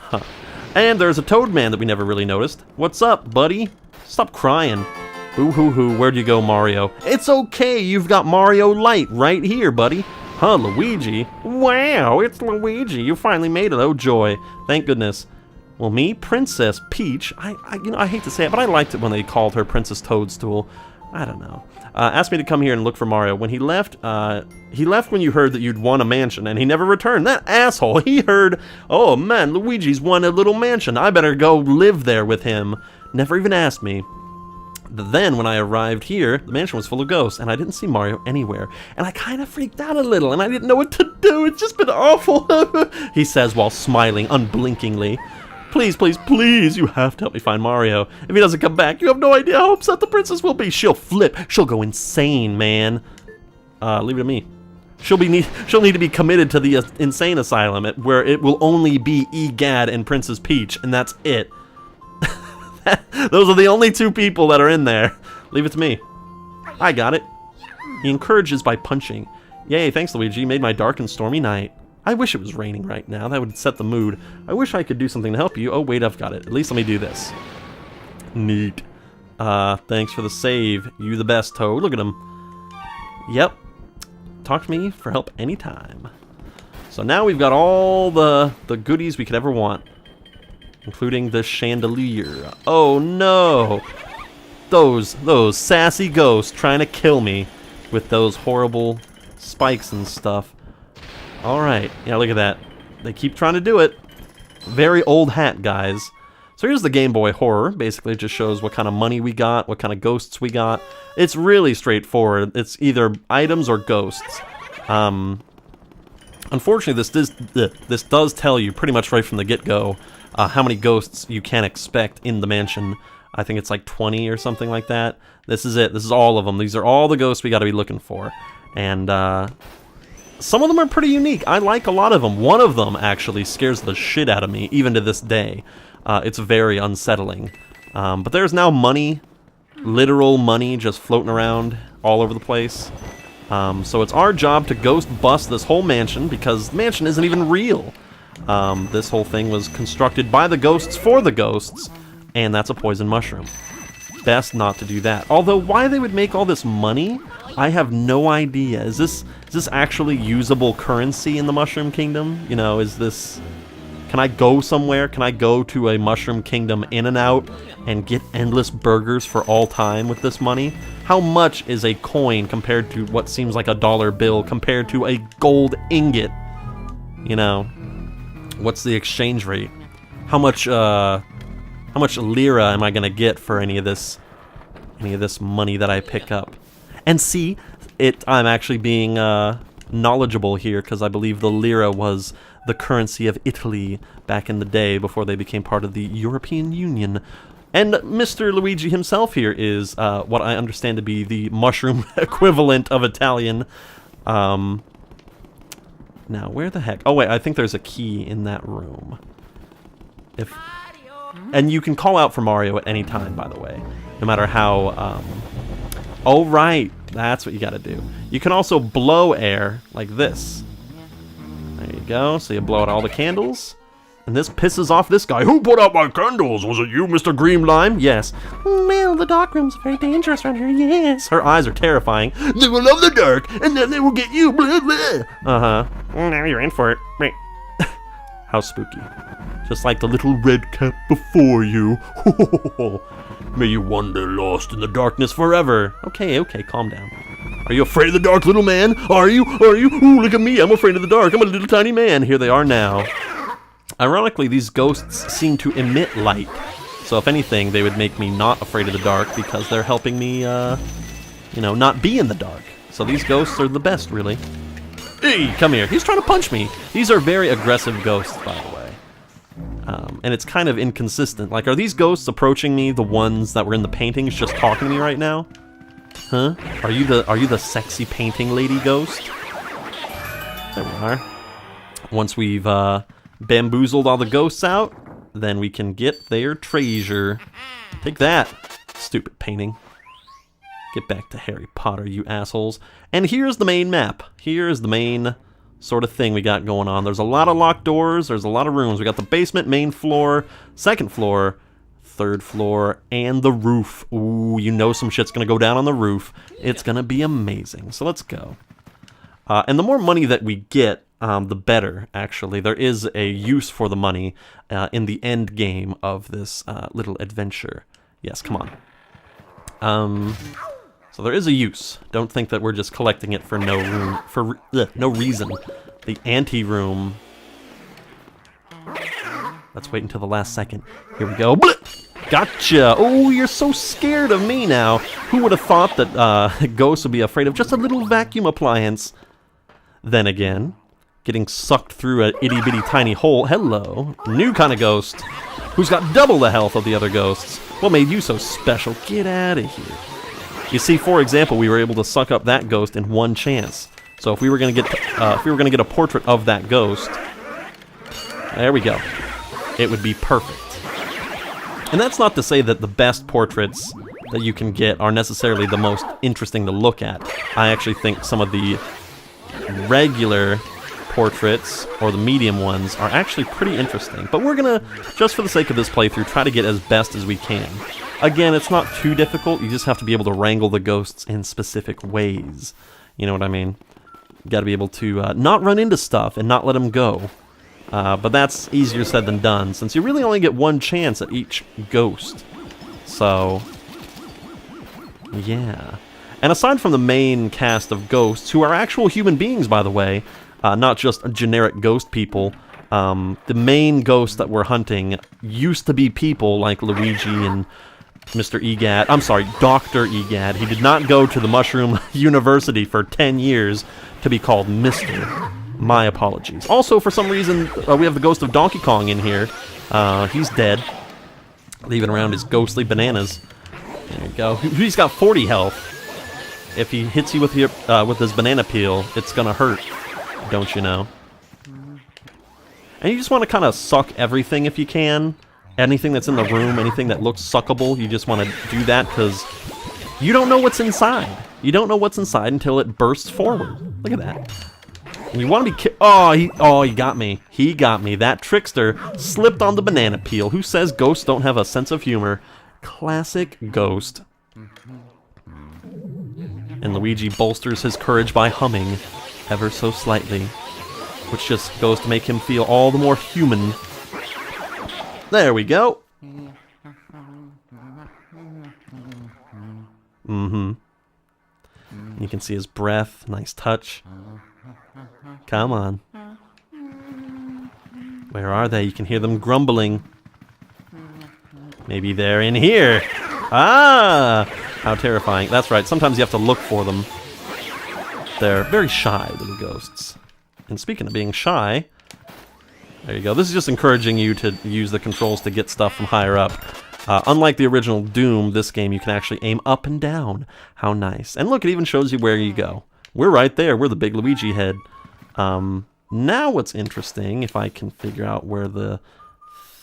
Huh. And there's a Toad Man that we never really noticed. What's up, buddy? Stop crying. Boo hoo hoo, where'd you go, Mario? It's okay, you've got Mario Light right here, buddy. Huh, Luigi? Wow, it's Luigi. You finally made it, oh joy. Thank goodness. Well, me, Princess Peach, I hate to say it, but I liked it when they called her Princess Toadstool. I don't know. Asked me to come here and look for Mario. When he left when you heard that you'd won a mansion, and he never returned. That asshole, he heard, oh man, Luigi's won a little mansion. I better go live there with him. Never even asked me. But then, when I arrived here, the mansion was full of ghosts, and I didn't see Mario anywhere. And I kind of freaked out a little, and I didn't know what to do. It's just been awful, he says while smiling unblinkingly. Please, please, please, you have to help me find Mario. If he doesn't come back, you have no idea how upset the princess will be. She'll flip. She'll go insane, man. Leave it to me. She'll need to be committed to the insane asylum, where it will only be E.Gadd and Princess Peach, and that's it. Those are the only two people that are in there. Leave it to me. I got it. He encourages by punching. Yay, thanks, Luigi. You made my dark and stormy night. I wish it was raining right now. That would set the mood. I wish I could do something to help you. Oh, wait, I've got it. At least let me do this. Neat. Thanks for the save. You the best, Toad. Look at him. Yep. Talk to me for help anytime. So now we've got all the goodies we could ever want, including the chandelier. Oh no! Those sassy ghosts trying to kill me with those horrible spikes and stuff. Alright, yeah, look at that. They keep trying to do it. Very old hat, guys. So here's the Game Boy Horror. Basically, it just shows what kind of money we got, what kind of ghosts we got. It's really straightforward. It's either items or ghosts. Unfortunately, this does tell you pretty much right from the get-go how many ghosts you can expect in the mansion. I think it's like 20 or something like that. This is it. This is all of them. These are all the ghosts we got to be looking for. And some of them are pretty unique. I like a lot of them. One of them actually scares the shit out of me, even to this day. It's very unsettling. But there's now money, literal money, just floating around all over the place. So it's our job to ghost bust this whole mansion, because the mansion isn't even real. This whole thing was constructed by the ghosts for the ghosts, and that's a poison mushroom. Best not to do that. Although, why they would make all this money, I have no idea. Is this actually usable currency in the Mushroom Kingdom? You know, is this... Can I go somewhere? Can I go to a Mushroom Kingdom In-N-Out and get endless burgers for all time with this money? How much is a coin compared to what seems like a dollar bill compared to a gold ingot? You know, what's the exchange rate? How much lira am I gonna get for any of this money that I pick up? And see, I'm actually being knowledgeable here, because I believe the lira was the currency of Italy back in the day before they became part of the European Union. And Mr. Luigi himself here is what I understand to be the mushroom equivalent of Italian. Now, where the heck? Oh wait, I think there's a key in that room. And you can call out for Mario at any time, by the way, no matter how... Oh right, that's what you gotta do. You can also blow air like this. There you go, so you blow out all the candles. And this pisses off this guy. Who put out my candles? Was it you, Mr. Green Lime? Yes. Well, the dark room's very dangerous around here, yes. Her eyes are terrifying. They will love the dark, and then they will get you, blah, blah. Uh-huh. Now you're in for it. Right. How spooky. Just like the little red cap before you. May you wander lost in the darkness forever. Okay, calm down. Are you afraid of the dark, little man? Are you? Ooh, look at me, I'm afraid of the dark. I'm a little tiny man. Here they are now. Ironically, these ghosts seem to emit light. So if anything, they would make me not afraid of the dark, because they're helping me, you know, not be in the dark. So these ghosts are the best, really. Hey, come here. He's trying to punch me. These are very aggressive ghosts, by the way. And it's kind of inconsistent. Like, are these ghosts approaching me, the ones that were in the paintings, just talking to me right now? Huh? Are you the sexy painting lady ghost? There we are. Once we've bamboozled all the ghosts out, then we can get their treasure. Take that, stupid painting. Get back to Harry Potter, you assholes. And here's the main map. Here's the main sort of thing we got going on. There's a lot of locked doors. There's a lot of rooms. We got the basement, main floor, second floor, third floor, and the roof. Ooh, you know some shit's gonna go down on the roof. It's gonna be amazing. So let's go. And the more money that we get, the better, actually. There is a use for the money in the end game of this little adventure. Yes, come on. So there is a use. Don't think that we're just collecting it for no reason. The ante-room. Let's wait until the last second. Here we go. Gotcha! Oh, you're so scared of me now. Who would have thought that ghosts would be afraid of just a little vacuum appliance? Then again, getting sucked through a itty-bitty tiny hole. Hello. New kind of ghost. Who's got double the health of the other ghosts. What made you so special? Get out of here. You see, for example, we were able to suck up that ghost in one chance. So if we were gonna get a portrait of that ghost, there we go. It would be perfect. And that's not to say that the best portraits that you can get are necessarily the most interesting to look at. I actually think some of the regular portraits, or the medium ones, are actually pretty interesting. But we're gonna, just for the sake of this playthrough, try to get as best as we can. Again, it's not too difficult, you just have to be able to wrangle the ghosts in specific ways. You know what I mean? You gotta be able to not run into stuff and not let them go. But that's easier said than done, since you really only get one chance at each ghost. So, yeah. And aside from the main cast of ghosts, who are actual human beings, by the way, not just generic ghost people, the main ghosts that we're hunting used to be people like Luigi and Mr. E.Gadd. I'm sorry, Dr. E.Gadd. He did not go to the Mushroom University for 10 years to be called Mr. My apologies. Also, for some reason, we have the ghost of Donkey Kong in here. He's dead, leaving around his ghostly bananas. There you go. He's got 40 health. If he hits you with his banana peel, it's gonna hurt, don't you know? And you just want to kind of suck everything if you can. Anything that's in the room, anything that looks suckable, you just want to do that because you don't know what's inside. You don't know what's inside until it bursts forward. Look at that. And you want to be he got me. He got me. That trickster slipped on the banana peel. Who says ghosts don't have a sense of humor? Classic ghost. And Luigi bolsters his courage by humming ever so slightly, which just goes to make him feel all the more human. There we go. You can see his breath. Nice touch. Come on. Where are they? You can hear them grumbling. Maybe they're in here. Ah! How terrifying. That's right. Sometimes you have to look for them. They're very shy little ghosts. And speaking of being shy, there you go. This is just encouraging you to use the controls to get stuff from higher up. Unlike the original Doom, this game you can actually aim up and down. How nice. And look, it even shows you where you go. We're right there. We're the big Luigi head. Now what's interesting, if I can figure out where the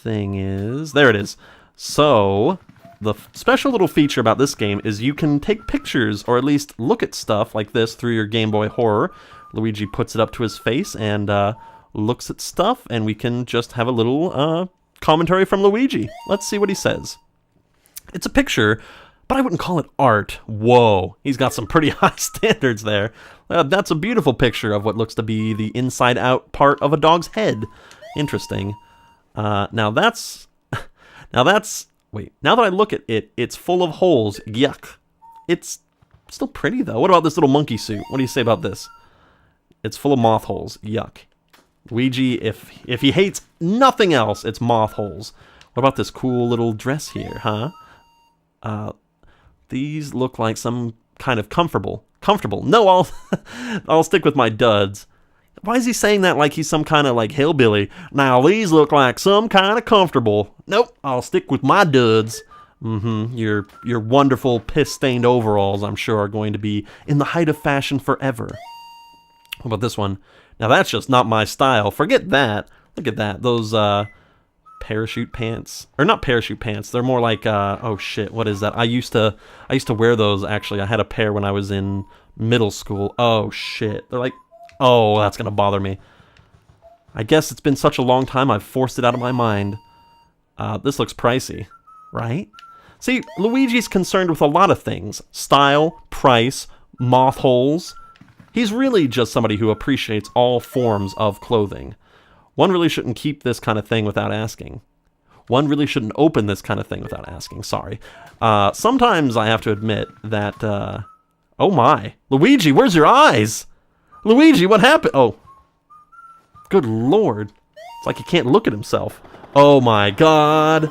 thing is. There it is. So, the special little feature about this game is you can take pictures, or at least look at stuff like this through your Game Boy Horror. Luigi puts it up to his face and looks at stuff, and we can just have a little commentary from Luigi. Let's see what he says. It's a picture, but I wouldn't call it art. Whoa, he's got some pretty high standards there. That's a beautiful picture of what looks to be the inside-out part of a dog's head. Interesting. Now that I look at it, it's full of holes. Yuck. It's still pretty, though. What about this little monkey suit? What do you say about this? It's full of moth holes. Yuck. Luigi, if he hates nothing else, it's moth holes. What about this cool little dress here, huh? These look like some kind of comfortable. No, I'll stick with my duds. Why is he saying that like he's some kind of like hillbilly? Now these look like some kind of comfortable. Nope, I'll stick with my duds. Your wonderful piss-stained overalls, I'm sure, are going to be in the height of fashion forever. What about this one? Now that's just not my style. Forget that. Look at that. Those parachute pants, or not parachute pants. They're more like oh shit, what is that? I used to wear those actually. I had a pair when I was in middle school. Oh shit. They're like Oh, that's gonna bother me. I guess it's been such a long time I've forced it out of my mind. This looks pricey, right? See, Luigi's concerned with a lot of things. Style, price, moth holes. He's really just somebody who appreciates all forms of clothing. One really shouldn't keep this kind of thing without asking. One really shouldn't open this kind of thing without asking, sorry. Sometimes I have to admit that, oh my. Luigi, where's your eyes? Luigi, what happened? Oh. Good lord. It's like he can't look at himself. Oh my god.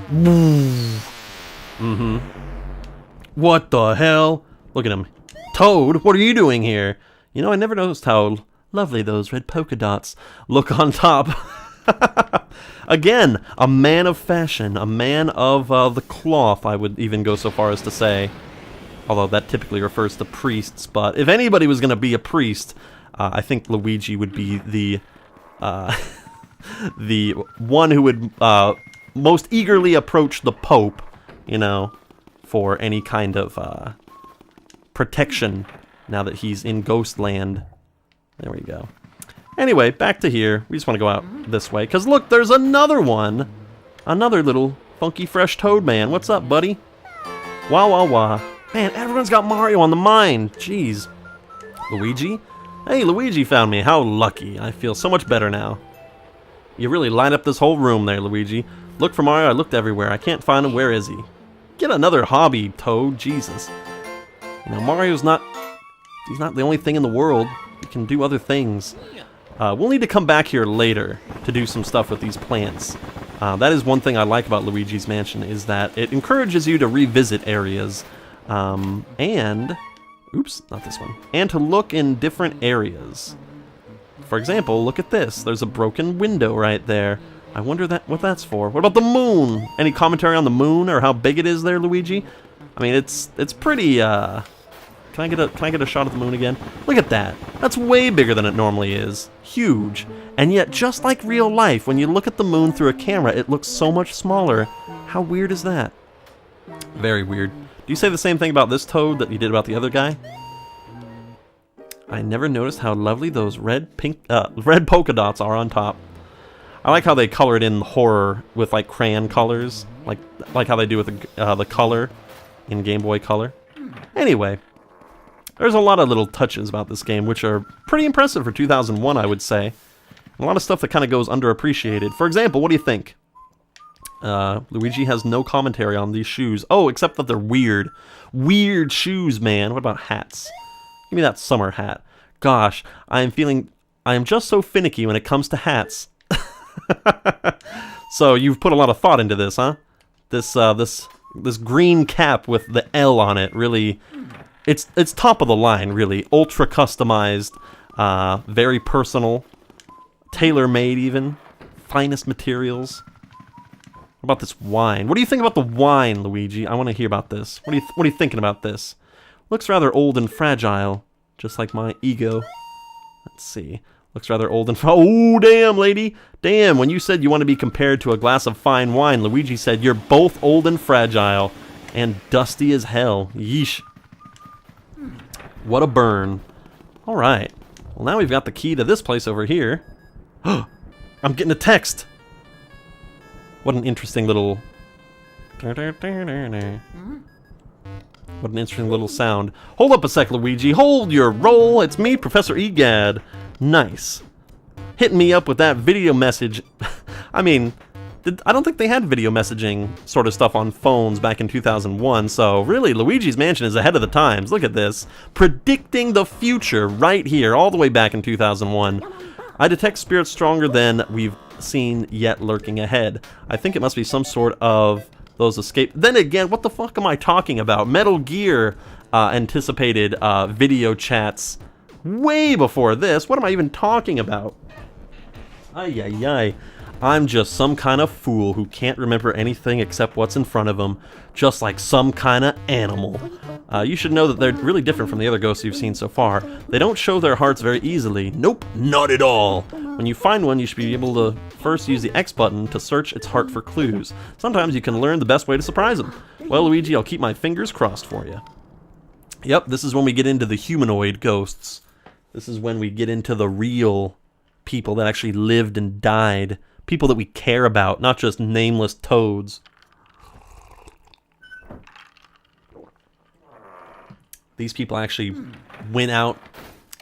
Mm-hmm. What the hell? Look at him. Toad, what are you doing here? You know, I never noticed how lovely those red polka dots look on top. Again, a man of fashion, a man of the cloth, I would even go so far as to say. Although that typically refers to priests, but if anybody was going to be a priest, I think Luigi would be the the one who would most eagerly approach the Pope, you know, for any kind of protection now that he's in Ghostland. There we go. Anyway, back to here. We just want to go out this way, because look, there's another one. Another little funky fresh toad man. What's up, buddy? Wah, wah, wah. Man, everyone's got Mario on the mind. Jeez. Luigi? Hey, Luigi found me. How lucky. I feel so much better now. You really light up this whole room there, Luigi. Look for Mario. I looked everywhere. I can't find him. Where is he? Get another hobby, Toad. Jesus. You know, Mario's not... He's not the only thing in the world. He can do other things. We'll need to come back here later to do some stuff with these plants. That is one thing I like about Luigi's Mansion, is that it encourages you to revisit areas. And... Oops, not this one. And to look in different areas. For example, look at this. There's a broken window right there. I wonder what that's for. What about the moon? Any commentary on the moon or how big it is there, Luigi? I mean, it's pretty, Can I get a shot of the moon again? Look at that. That's way bigger than it normally is. Huge. And yet, just like real life, when you look at the moon through a camera, it looks so much smaller. How weird is that? Very weird. Do you say the same thing about this toad that you did about the other guy? I never noticed how lovely those red polka dots are on top. I like how they colored in horror with like crayon colors, like how they do with the color in Game Boy Color. Anyway, there's a lot of little touches about this game which are pretty impressive for 2001, I would say. A lot of stuff that kind of goes underappreciated. For example, what do you think? Luigi has no commentary on these shoes. Oh, except that they're weird. Weird shoes, man. What about hats? Give me that summer hat. Gosh, I am just so finicky when it comes to hats. So you've put a lot of thought into this, huh? This green cap with the L on it, really, it's top of the line, really. Ultra customized, very personal, tailor-made even, finest materials. What about this wine? What do you think about the wine, Luigi? I want to hear about this. What are you thinking about this? Looks rather old and fragile, just like my ego. Let's see. Looks rather old and oh, damn, lady. Damn, when you said you want to be compared to a glass of fine wine, Luigi said you're both old and fragile and dusty as hell. Yeesh. What a burn. All right. Well, now we've got the key to this place over here. I'm getting a text. What an interesting little... What an interesting little sound. Hold up a sec, Luigi. Hold your roll. It's me, Professor E.Gadd. Nice. Hitting me up with that video message. I mean, I don't think they had video messaging sort of stuff on phones back in 2001, so really, Luigi's Mansion is ahead of the times. Look at this. Predicting the future right here, all the way back in 2001. I detect spirits stronger than we've seen yet lurking ahead. I think it must be some sort of those escape. Then again, what the fuck am I talking about? Metal Gear anticipated video chats way before this. What am I even talking about? Ay, ay, ay. I'm just some kind of fool who can't remember anything except what's in front of him, just like some kind of animal. You should know that they're really different from the other ghosts you've seen so far. They don't show their hearts very easily. Nope, not at all. When you find one, you should be able to first use the X button to search its heart for clues. Sometimes you can learn the best way to surprise them. Well, Luigi, I'll keep my fingers crossed for you. Yep, this is when we get into the humanoid ghosts. This is when we get into the real people that actually lived and died. People that we care about, not just nameless toads. These people actually went out,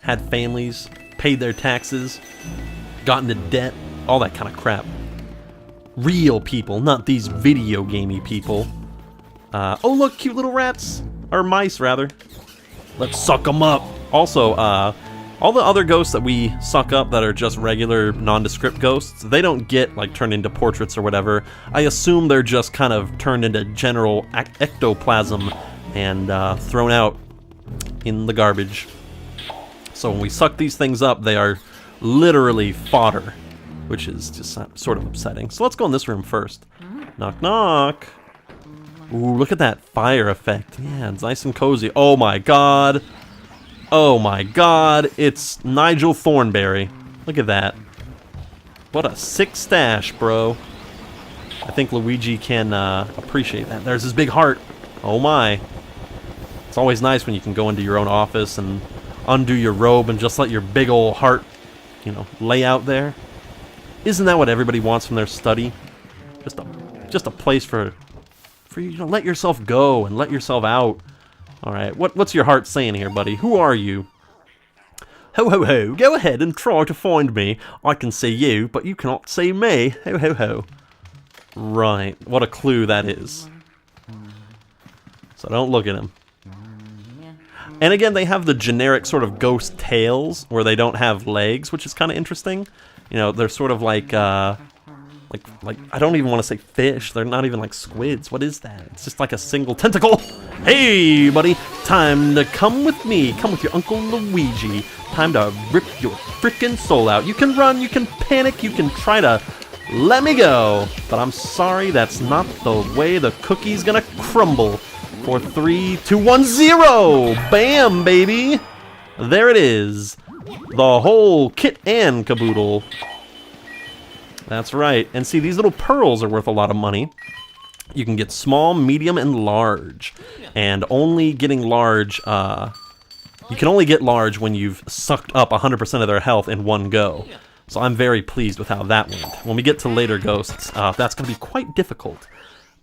had families, paid their taxes, got into debt, all that kind of crap. Real people, not these video gamey people. Oh look, cute little rats. Or mice, rather. Let's suck them up. Also, all the other ghosts that we suck up that are just regular nondescript ghosts, they don't get, like, turned into portraits or whatever. I assume they're just kind of turned into general ectoplasm and thrown out in the garbage. So when we suck these things up, they are literally fodder, which is just sort of upsetting. So let's go in this room first. Knock, knock. Ooh, look at that fire effect. Yeah, it's nice and cozy. Oh my god. Oh my god. It's Nigel Thornberry. Look at that. What a sick stash, bro. I think Luigi can appreciate that. There's his big heart. Oh my. It's always nice when you can go into your own office and undo your robe and just let your big old heart, you know, lay out there. Isn't that what everybody wants from their study? Just a place for you to let yourself go and let yourself out. All right, what's your heart saying here, buddy? Who are you? Ho ho ho! Go ahead and try to find me. I can see you, but you cannot see me. Ho ho ho! Right, what a clue that is. So don't look at him. And again, they have the generic sort of ghost tails where they don't have legs, which is kind of interesting. You know, they're sort of like I don't even want to say fish. They're not even like squids. What is that? It's just like a single tentacle. Hey, buddy, time to come with me. Come with your Uncle Luigi. Time to rip your freaking soul out. You can run, you can panic, you can try to let me go. But I'm sorry, that's not the way the cookie's gonna crumble. 4, 3, 2, 1, 0! Bam, baby! There it is. The whole kit and caboodle. That's right. And see, these little pearls are worth a lot of money. You can get small, medium, and large. And only getting large, you can only get large when you've sucked up 100% of their health in one go. So I'm very pleased with how that went. When we get to later ghosts, that's going to be quite difficult.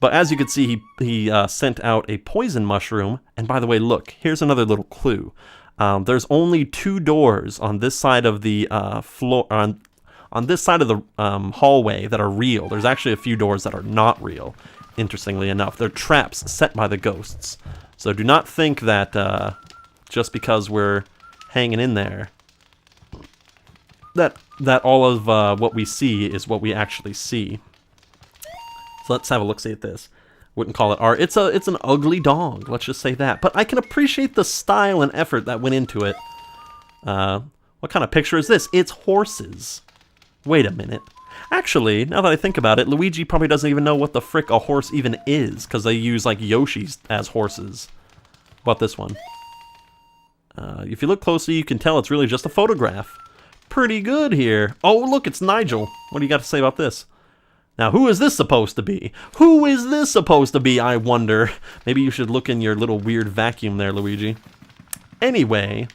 But as you can see, he sent out a poison mushroom. And by the way, look, here's another little clue. There's only 2 doors on this side of the floor, on this side of the hallway that are real. There's actually a few doors that are not real, interestingly enough. They're traps set by the ghosts. So do not think that just because we're hanging in there, that all of what we see is what we actually see. So let's have a look-see at this. Wouldn't call it art. It's an ugly dog, let's just say that. But I can appreciate the style and effort that went into it. What kind of picture is this? It's horses. Wait a minute. Actually, now that I think about it, Luigi probably doesn't even know what the frick a horse even is, because they use, like, Yoshis as horses. What about this one? If you look closely, you can tell it's really just a photograph. Pretty good here. Oh, look, it's Nigel. What do you got to say about this? Now, who is this supposed to be? Who is this supposed to be, I wonder? Maybe you should look in your little weird vacuum there, Luigi. Anyway,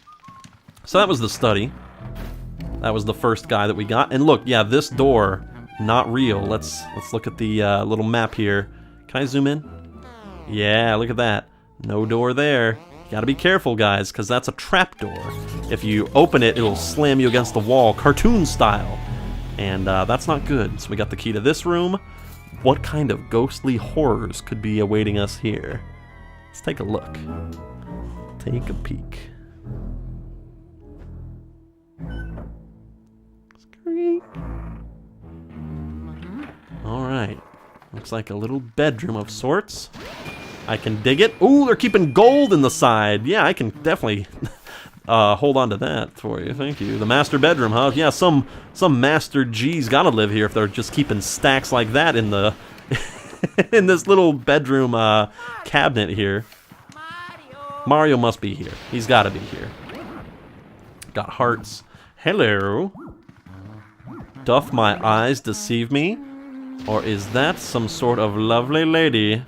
so that was the study. That was the first guy that we got. And look, yeah, this door, not real. Let's look at the little map here. Can I zoom in? Yeah, look at that. No door there. You gotta be careful, guys, because that's a trap door. If you open it, it'll slam you against the wall, cartoon style. And that's not good. So we got the key to this room. What kind of ghostly horrors could be awaiting us here? Let's take a look. Take a peek. Alright. Looks like a little bedroom of sorts. I can dig it. Ooh, they're keeping gold in the side. Yeah, I can definitely hold on to that for you. Thank you. The master bedroom, huh? Yeah, some master G's gotta live here if they're just keeping stacks like that in the in this little bedroom cabinet here. Mario must be here. He's gotta be here. Got hearts. Hello. Doth my eyes deceive me? Or is that some sort of lovely lady?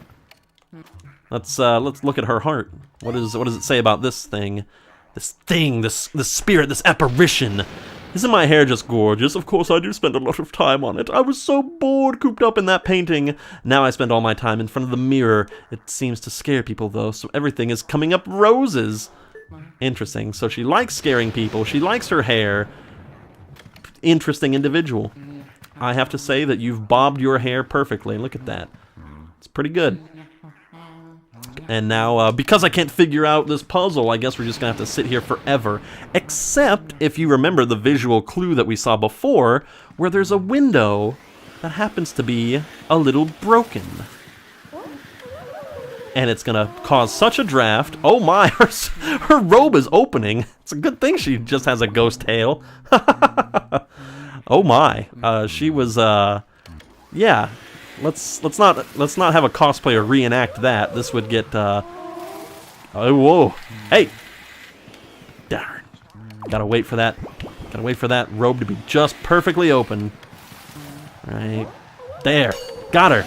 Let's look at her heart. What does it say about this thing? This thing, this spirit, this apparition. Isn't my hair just gorgeous? Of course I do spend a lot of time on it. I was so bored cooped up in that painting. Now I spend all my time in front of the mirror. It seems to scare people though, so everything is coming up roses. Interesting. So she likes scaring people. She likes her hair. Interesting individual. I have to say that you've bobbed your hair perfectly. Look at that. It's pretty good. And now, because I can't figure out this puzzle, I guess we're just going to have to sit here forever. Except, if you remember the visual clue that we saw before, where there's a window that happens to be a little broken. And it's going to cause such a draft. Oh my, her robe is opening. It's a good thing she just has a ghost tail. Oh my, she was, yeah. Let's not have a cosplayer reenact that. This would get oh whoa. Hey. Darn. Gotta wait for that robe to be just perfectly open. Right there. Got her.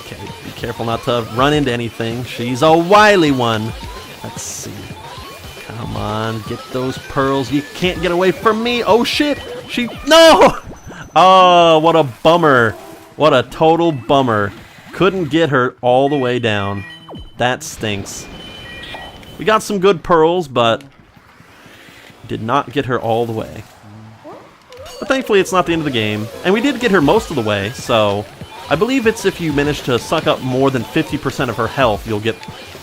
Okay, be careful not to run into anything. She's a wily one. Let's see. Come on, get those pearls. You can't get away from me. Oh shit. No! Oh, what a bummer. What a total bummer. Couldn't get her all the way down. That stinks. We got some good pearls, but did not get her all the way. But thankfully, it's not the end of the game. And we did get her most of the way, so I believe it's if you manage to suck up more than 50% of her health, you'll get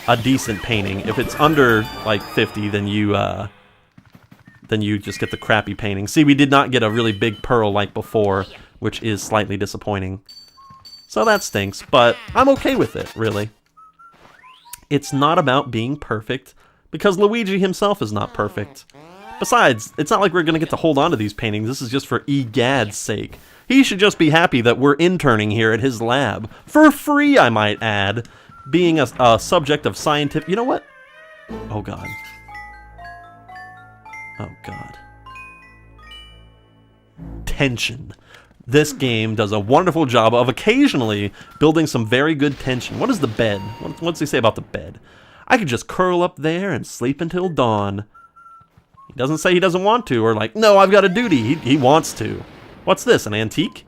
a decent painting. If it's under, like, 50, then you just get the crappy painting. See, we did not get a really big pearl like before, which is slightly disappointing. So that stinks, but I'm okay with it, really. It's not about being perfect, because Luigi himself is not perfect. Besides, it's not like we're going to get to hold on to these paintings. This is just for E.Gadd's sake. He should just be happy that we're interning here at his lab. For free, I might add. Being a subject of scientific... You know what? Oh, God. Oh, God. Tension. This game does a wonderful job of occasionally building some very good tension. What is the bed? What's he say about the bed? I could just curl up there and sleep until dawn. He doesn't say he doesn't want to, or like, no, I've got a duty. He wants to. What's this, an antique?